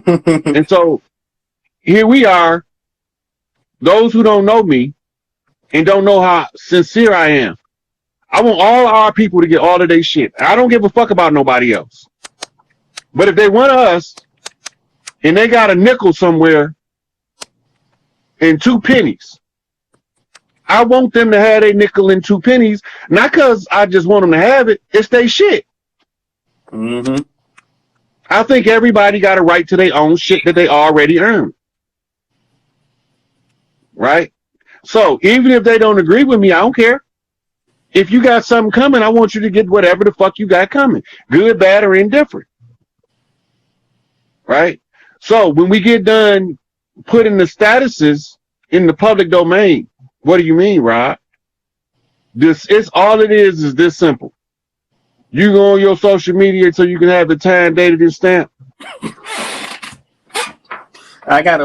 And so here we are, those who don't know me and don't know how sincere I am. I want all our people to get all of their shit. I don't give a fuck about nobody else. But if they want us and they got a nickel somewhere and 2 pennies, I want them to have a nickel and 2 pennies, not because I just want them to have it. It's their shit. Mm-hmm. I think everybody got a right to their own shit that they already earned. Right? So even if they don't agree with me, I don't care. If you got something coming, I want you to get whatever the fuck you got coming. Good, bad, or indifferent. Right? So when we get done putting the statuses in the public domain, what do you mean, Rod? It's all it is this simple. You go on your social media so you can have the time, dated, and stamp. I got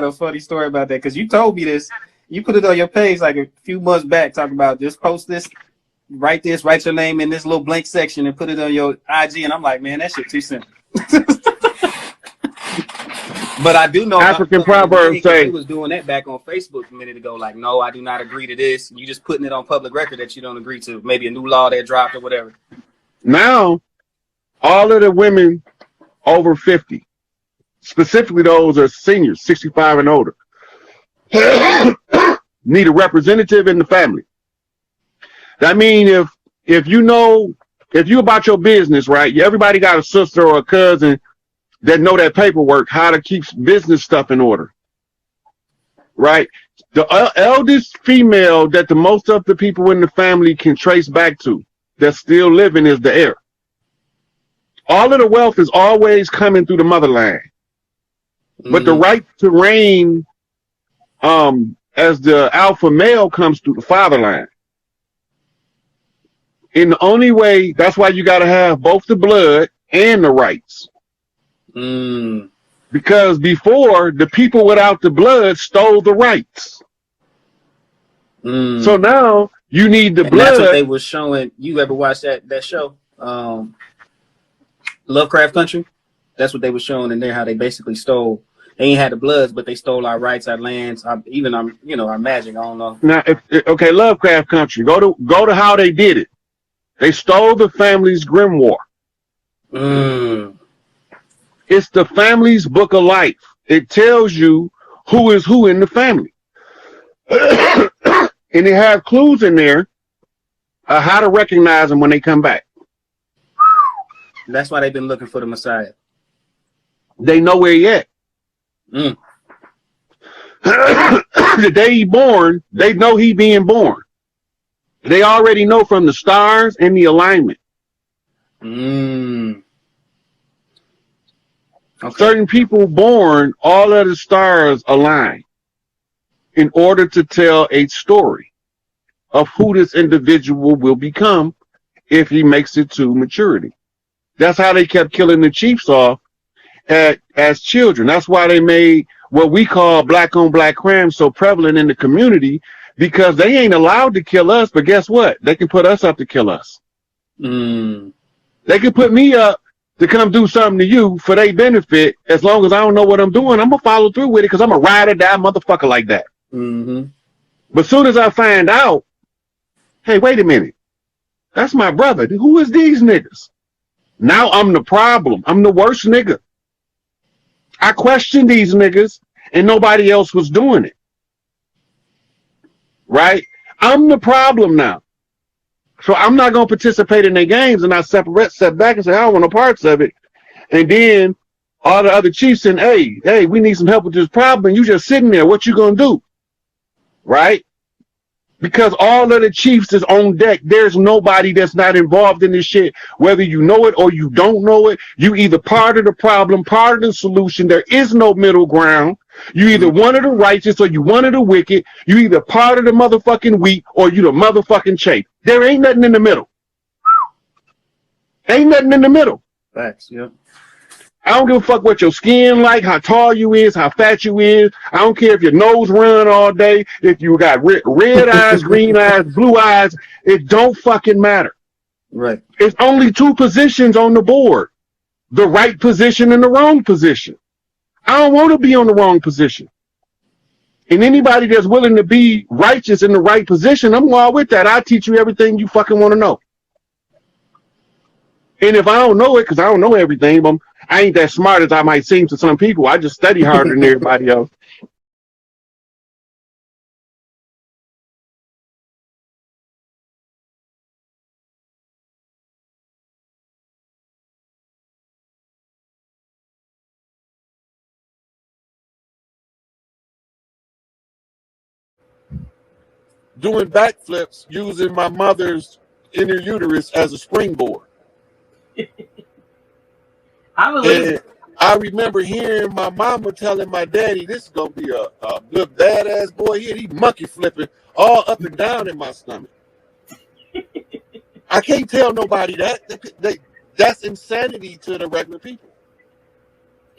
a funny story about that because you told me this. You put it on your page like a few months back, talking about just post this, write your name in this little blank section and put it on your IG. And I'm like, man, that shit too simple. But I do know African proverbs say he was doing that back on Facebook a minute ago. Like, no, I do not agree to this. You just putting it on public record that you don't agree to. Maybe a new law that dropped or whatever. Now, all of the women over 50, specifically those are seniors, 65 and older, need a representative in the family. That means if you about your business, right? Everybody got a sister or a cousin that know that paperwork, how to keep business stuff in order, right? The eldest female that the most of the people in the family can trace back to that's still living is the heir. All of the wealth is always coming through the motherland. Mm-hmm. But the right to reign as the alpha male comes through the fatherland. In the only way, that's why you got to have both the blood and the rights. Mm. Because before, the people without the blood stole the rights. Mm. So now you need the blood. That's what they were showing. You ever watched that show? Lovecraft Country? That's what they were showing in there, how they basically stole. They ain't had the bloods, but they stole our rights, our lands, our magic. I don't know. Now, okay, Lovecraft Country. Go to how they did it. They stole the family's grimoire. Mm. It's the family's book of life. It tells you who is who in the family. And they have clues in there how to recognize them when they come back. That's why they've been looking for the Messiah. They know where he at. Mm. The day he born, they know he being born. They already know from the stars and the alignment. Mm. Okay. Certain people born, all of the stars align in order to tell a story of who this individual will become if he makes it to maturity. That's how they kept killing the chiefs off as children. That's why they made what we call black on black crime so prevalent in the community, because they ain't allowed to kill us, but guess what? They can put us up to kill us. Mm. They can put me up to come do something to you for their benefit. As long as I don't know what I'm doing, I'm going to follow through with it because I'm a ride or die motherfucker like that. Mm-hmm. But as soon as I find out, hey, wait a minute. That's my brother. Who is these niggas? Now I'm the problem. I'm the worst nigga. I questioned these niggas and nobody else was doing it. Right? I'm the problem now. So I'm not going to participate in their games, and I step back and say, I don't want no parts of it. And then all the other chiefs saying, hey, we need some help with this problem. And you just sitting there. What you going to do? Right? Because all of the chiefs is on deck. There's nobody that's not involved in this shit. Whether you know it or you don't know it, you either part of the problem, part of the solution. There is no middle ground. You either one of the righteous or you one of the wicked. You either part of the motherfucking wheat or you the motherfucking chaff. There ain't nothing in the middle. Ain't nothing in the middle. Facts, yeah. I don't give a fuck what your skin like, how tall you is, how fat you is. I don't care if your nose run all day, if you got red eyes, green eyes, blue eyes. It don't fucking matter. Right. It's only two positions on the board. The right position and the wrong position. I don't want to be on the wrong position. And anybody that's willing to be righteous in the right position, I'm all with that. I'll teach you everything you fucking want to know. And if I don't know it, because I don't know everything, but I ain't that smart as I might seem to some people. I just study harder than everybody else. Doing backflips using my mother's inner uterus as a springboard. I believe it. I remember hearing my mama telling my daddy, "This is gonna be a good badass boy here. He monkey flipping all up and down in my stomach." I can't tell nobody that. That's insanity to the regular people.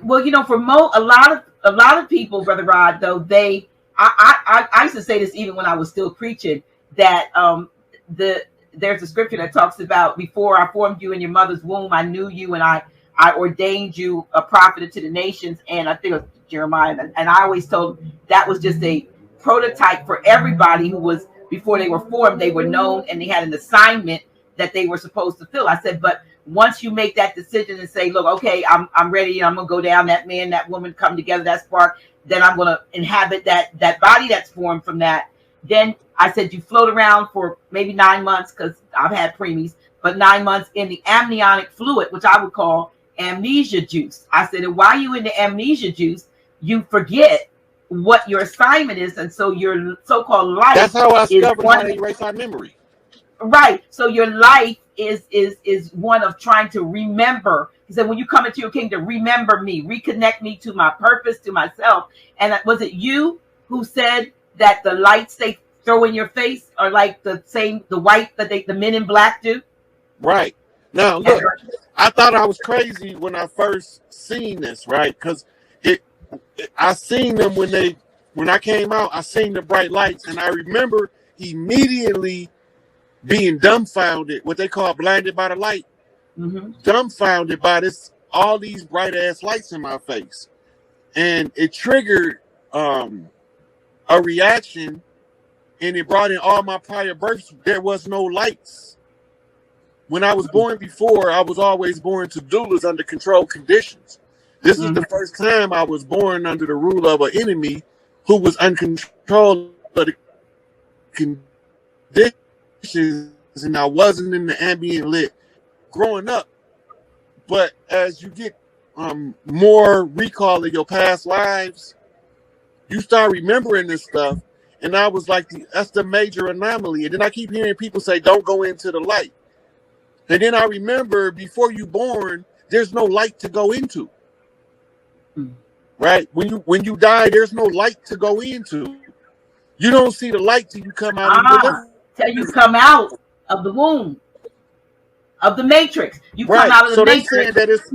Well, you know, for a lot of people, Brother Rod, though, I used to say this even when I was still preaching, that there's a scripture that talks about, before I formed you in your mother's womb, I knew you, and I ordained you a prophet to the nations. And I think it was Jeremiah. And I always told that was just a prototype for everybody who was, before they were formed, they were known and they had an assignment that they were supposed to fill. I said, but once you make that decision and say, look, okay, I'm ready, I'm gonna go down, that man, that woman come together, that spark, then I'm gonna inhabit that body that's formed from that. Then I said, you float around for maybe 9 months, because I've had preemies, but 9 months in the amniotic fluid, which I would call amnesia juice. I said, and while you in the amnesia juice, you forget what your assignment is, and so your so-called life. That's how I discovered how to erase our memory. Right. So your life is one of trying to remember. He said, when you come into your kingdom, remember me, reconnect me to my purpose, to myself. And was it you who said that the lights they throw in your face are like the white that the men in black do? Right. Now, look, I thought I was crazy when I first seen this, right? Because I seen them when I came out, I seen the bright lights, and I remember immediately being dumbfounded, what they call blinded by the light, dumbfounded by all these bright ass lights in my face. And it triggered a reaction, and it brought in all my prior births. There was no lights. When I was born before, I was always born to doulas under controlled conditions. This is the first time I was born under the rule of an enemy who was uncontrolled of the conditions, and I wasn't in the ambient lit growing up. But as you get more recall of your past lives, you start remembering this stuff. And I was like, that's the major anomaly. And then I keep hearing people say, don't go into the light. And then I remember, before you born, there's no light to go into. Right? When you die, there's no light to go into. You don't see the light till you come out of the till you come out of the womb, of the matrix. You come out of the matrix. That it's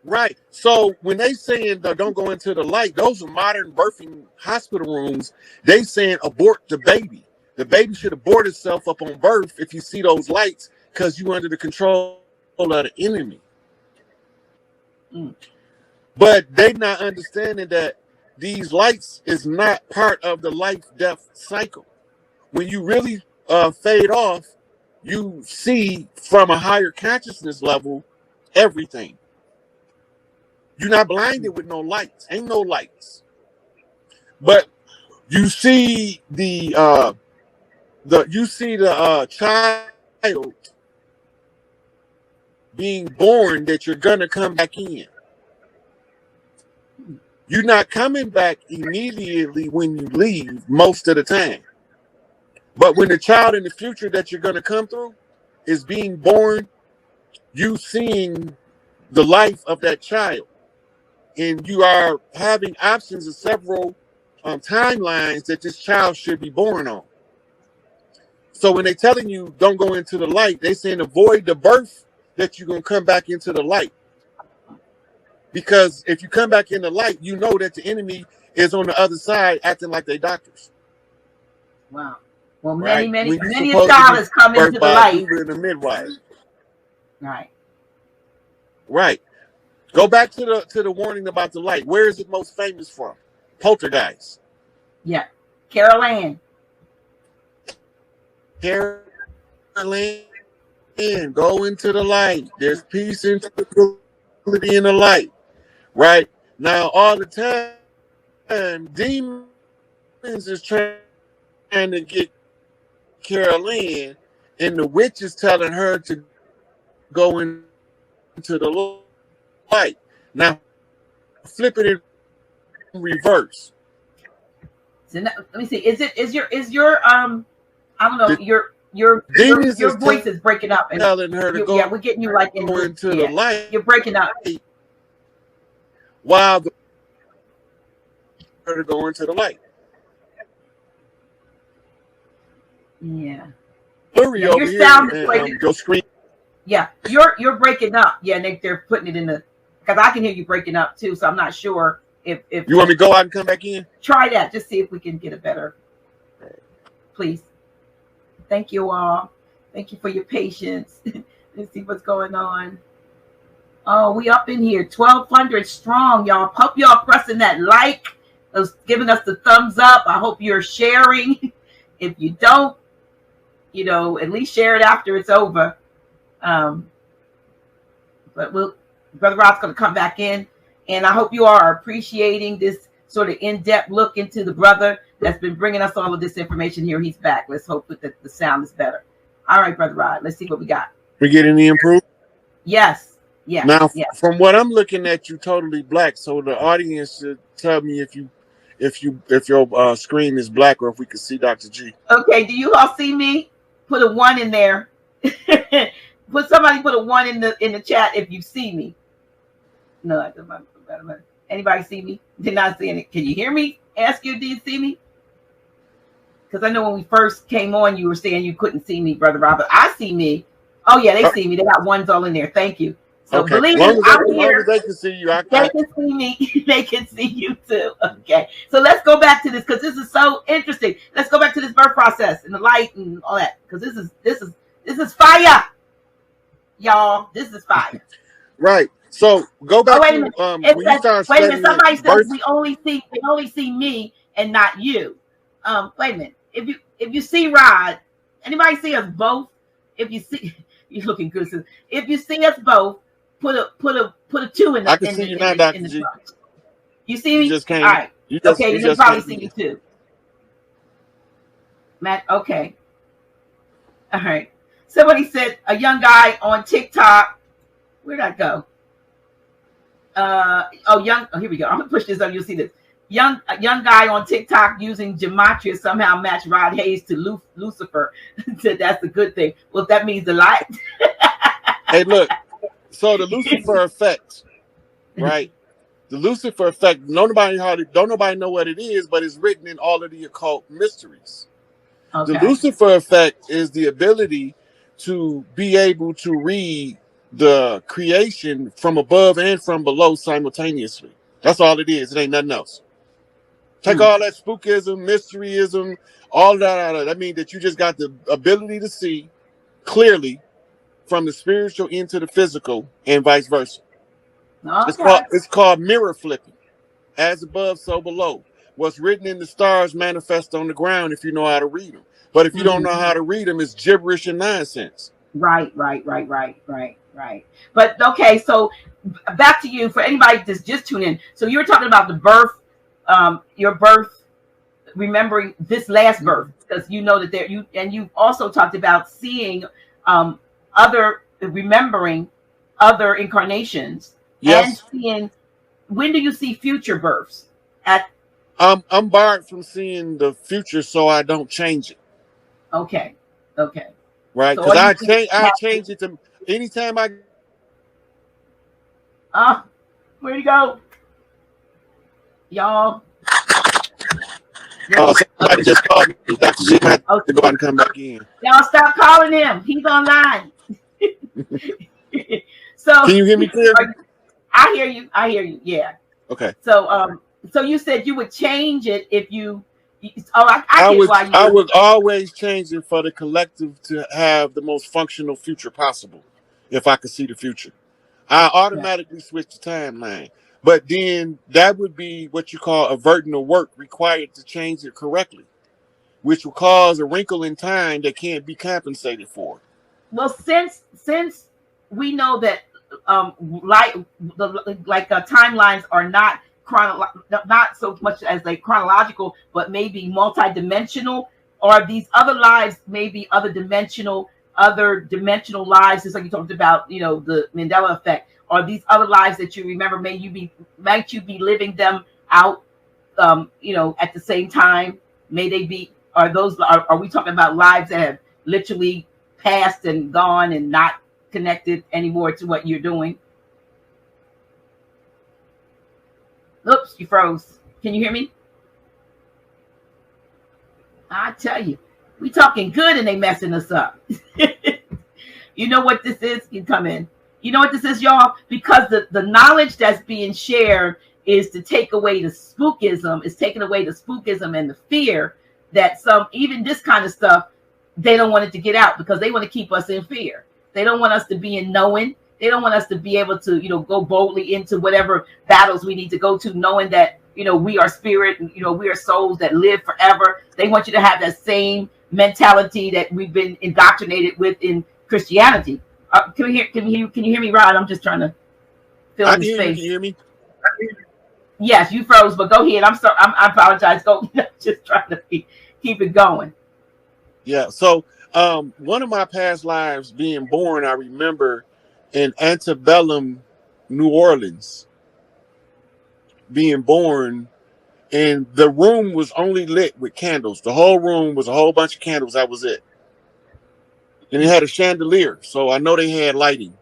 right. So when they saying don't go into the light, those are modern birthing hospital rooms. They saying abort the baby. The baby should abort itself up on birth if you see those lights, because you under the control of the enemy. But they not understanding that these lights is not part of the life-death cycle. When you really fade off, you see from a higher consciousness level everything. You're not blinded with no lights. Ain't no lights. But you see the child being born, that you're gonna come back in. You're not coming back immediately when you leave most of the time. But when the child in the future that you're going to come through is being born, you seeing the life of that child. And you are having options of several timelines that this child should be born on. So when they're telling you don't go into the light, they're saying avoid the birth that you're going to come back into the light. Because if you come back in the light, you know that the enemy is on the other side acting like they doctors. Wow. Well, right? many scholars come into the light. The midwife. Right. Right. Go back to the warning about the light. Where is it most famous from? Poltergeist. Yeah. Carol Ann. Carol Ann, go into the light. There's peace and tranquility in the light. Right? Now, all the time, demons is trying to get Carol Ann, and the witch is telling her to go into the light. Now, flip it in reverse. So now, let me see. Is your I don't know, your voice is breaking up, and telling her to go, yeah, we're getting you like into the light. You're breaking up. While her to go into the light. Yeah. Your sound is breaking. Your screen. Yeah, you're breaking up. Yeah, they're putting it in the, because I can hear you breaking up too. So I'm not sure if you want me to go out and come back in. Try that. Just see if we can get a better. Please. Thank you all. Thank you for your patience. Let's see what's going on. Oh, we up in here, 1,200 strong, y'all. Hope y'all pressing that like, giving us the thumbs up. I hope you're sharing. If you don't, at least share it after it's over. But Brother Rod's going to come back in, and I hope you are appreciating this sort of in-depth look into the brother that's been bringing us all of this information here. He's back. Let's hope that the sound is better. All right, Brother Rod, let's see what we got. We getting the improvement? Yes. Yeah. Now, from what I'm looking at, you totally black. So the audience should tell me if your screen is black, or if we can see Dr. G. Okay. Do you all see me? Put a 1 in there. Somebody put a 1 in the chat if you see me. No, I don't. Anybody see me? Did not see it. Can you hear me? Ask you, do you see me? Because I know when we first came on, you were saying you couldn't see me, Brother Robert. I see me. Oh yeah, they see me. They got 1s all in there. Thank you. So okay. Believe me, I'm here. They can see you. They can see me. They can see you too. Okay. So let's go back to this, because this is so interesting. Let's go back to this birth process and the light and all that, because this is fire, y'all. This is fire. Right. So go back to when you start wait a minute. Somebody birth. says they only see me and not you. Wait a minute. If you see Rod, anybody see us both? If you see, you're looking good. So if you see us both, put a 2 in the. I can see you now, Dr. G. You see me? You just came. All right. You just probably see me too. Matt. Okay. All right. Somebody said a young guy on TikTok. Where'd I go? Here we go. I'm gonna push this up. You'll see this. A young guy on TikTok using gematria somehow matched Rod Hayes to Lucifer. Said that's a good thing. Well, that means a lot. Hey, look. So the Lucifer effect, right? The Lucifer effect. Don't nobody know what it is, but it's written in all of the occult mysteries. Okay. The Lucifer effect is the ability to be able to read the creation from above and from below simultaneously. That's all it is. It ain't nothing else. Take all that spookism, mysteryism, all that out of it. That means that you just got the ability to see clearly from the spiritual into the physical and vice versa. Okay. It's called mirror flipping. As above, so below. What's written in the stars manifest on the ground if you know how to read them. But if you don't know how to read them, it's gibberish and nonsense. Right. But okay, so back to you, for anybody that's just tuned in. So you were talking about the birth, your birth, remembering this last birth, because you know that you also talked about seeing remembering other incarnations. Yes. And seeing, when do you see future births? I'm barred from seeing the future, so I don't change it. Okay. Right, because I change it to anytime I. Where'd he go, y'all? Somebody just called me. Dr. G had to go out and come back in. Y'all stop calling him. He's online. So can you hear me clearly? I hear you. Yeah. Okay. So so you said you would change it if you. I would always change it for the collective to have the most functional future possible, if I could see the future. I Yeah. automatically switch the timeline. But then that would be what you call averting the work required to change it correctly, which will cause a wrinkle in time that can't be compensated for. Well, since we know that like timelines are not not so much as like chronological, but maybe multi-dimensional, or these other lives maybe other dimensional lives, just like you talked about, the Mandela effect, or these other lives that you remember, might you be living them out, at the same time? May they be? Are we talking about lives that have literally passed and gone and not connected anymore to what you're doing? Oops, you froze. Can you hear me? I tell you, we talking good and they messing us up. You know what this is? You come in. You know what this is, y'all? Because the knowledge that's being shared is to take away the spookism, is taking away the spookism and the fear that even this kind of stuff, they don't want it to get out because they want to keep us in fear. They don't want us to be in knowing. They don't want us to be able to, go boldly into whatever battles we need to go to, knowing that, we are spirit and, we are souls that live forever. They want you to have that same mentality that we've been indoctrinated with in Christianity. Can you hear me, Rod? I'm just trying to fill I in can the hear you. space. Can you hear me? Yes, you froze, but go ahead. I'm sorry. I apologize. Go. Just trying to keep it going. Yeah. So one of my past lives being born, I remember in antebellum New Orleans being born, and the room was only lit with candles. The whole room was a whole bunch of candles. That was it. And it had a chandelier. So I know they had lighting.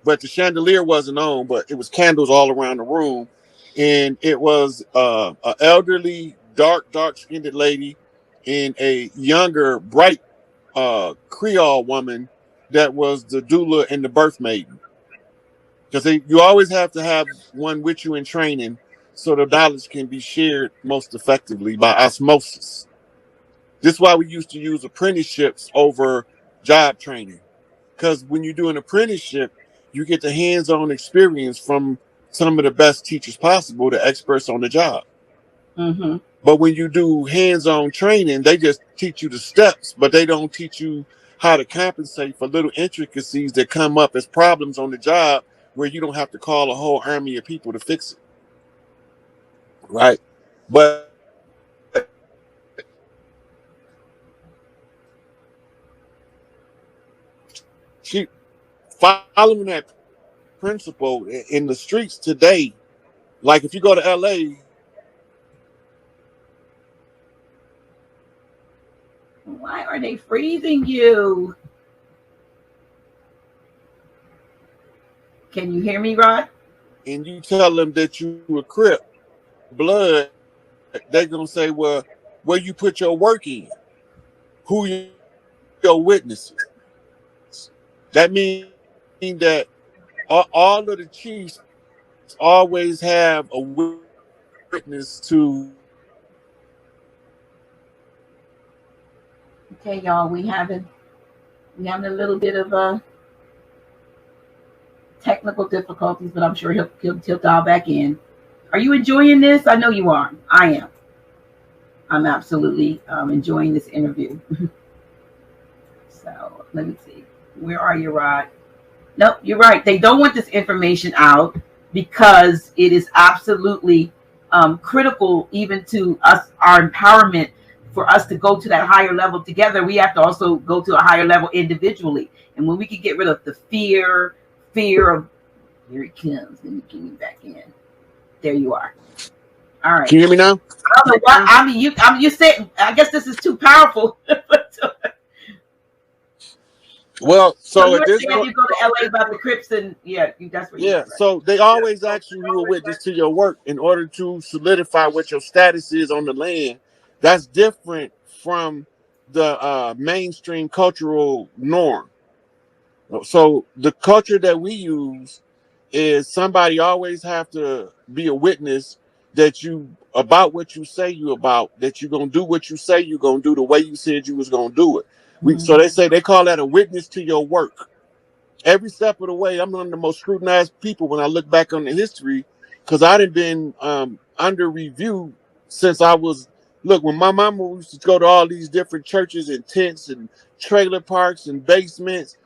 But the chandelier wasn't on, but it was candles all around the room. And it was an elderly, dark skinned lady and a younger, bright Creole woman that was the doula and the birth maiden. Because you always have to have one with you in training so the knowledge can be shared most effectively by osmosis. This is why we used to use apprenticeships over job training. Because when you do an apprenticeship, you get the hands-on experience from some of the best teachers possible, the experts on the job. Mm-hmm. But when you do hands-on training, they just teach you the steps, but they don't teach you how to compensate for little intricacies that come up as problems on the job where you don't have to call a whole army of people to fix it. Right? But she following that principle in the streets today, like if you go to LA, Why are they freezing you? Can you hear me, Rod? and you tell them that you a Crip blood, they're gonna say, well, where you put your work in, who your witnesses. That means that all of the chiefs always have a witness to. Okay, y'all, we having a little bit of technical difficulties, but I'm sure he'll dial back in. Are you enjoying this? I know you are. I am. I'm absolutely enjoying this interview. So let me see. Where are you, Rod? Nope, you're right. They don't want this information out because it is absolutely critical, even to us, our empowerment, for us to go to that higher level together. We have to also go to a higher level individually. And when we can get rid of the fear of, here it comes. Let me get you back in. There you are. All right. Can you hear me now? I don't know why. I mean, you said. I guess this is too powerful. Well, so you at this saying point, you go to LA about the Crips, and that's what. yeah. So they always ask you who a witness to your work in order to solidify what your status is on the land. That's different from the mainstream cultural norm. So the culture that we use is somebody always have to be a witness that you about what you say you about, that you're gonna do what you say you're gonna do the way you said you was gonna do it. So they say they call that a witness to your work. Every step of the way, I'm one of the most scrutinized people when I look back on the history, because I done been under review since I was, look, when my mama used to go to all these different churches and tents and trailer parks and basements.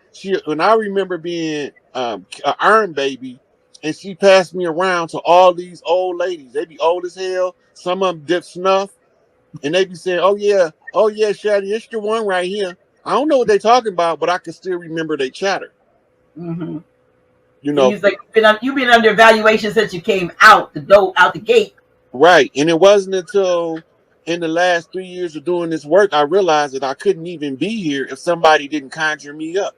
When I remember being an iron baby, and she passed me around to all these old ladies. They be old as hell. Some of them dip snuff, and they be saying, oh yeah, Shady, it's the one right here. I don't know what they talking about, but I can still remember they chatter. Mm-hmm. You So know, he's like, you've been under evaluation since you came out the gate. right. And it wasn't until in the last 3 years of doing this work, I realized that I couldn't even be here if somebody didn't conjure me up.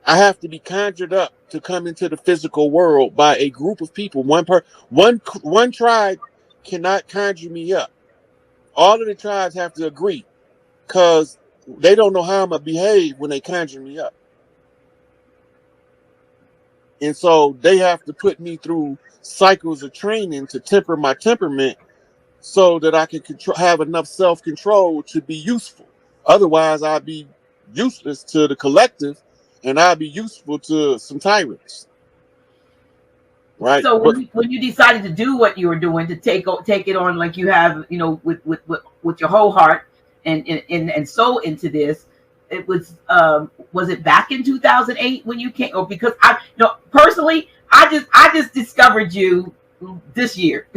I have to be conjured up to come into the physical world by a group of people. One tribe cannot conjure me up. All of the tribes have to agree, because they don't know how I'm gonna behave when they conjure me up. And so they have to put me through cycles of training to temper my temperament so that I can have enough self-control to be useful. Otherwise, I'd be useless to the collective, and I'd be useful to some tyrants. Right? So But when you decided to do what you were doing, to take it on like you have, with your whole heart and soul into this, it was it back in 2008 when you came? Or because personally, I just discovered you this year.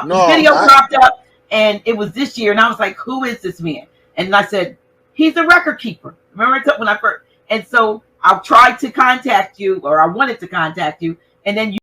no, Video popped up, and it was this year, and I was like, who is this man? And I said, he's a record keeper. Remember when I first? And so I tried to contact you, or I wanted to contact you, and then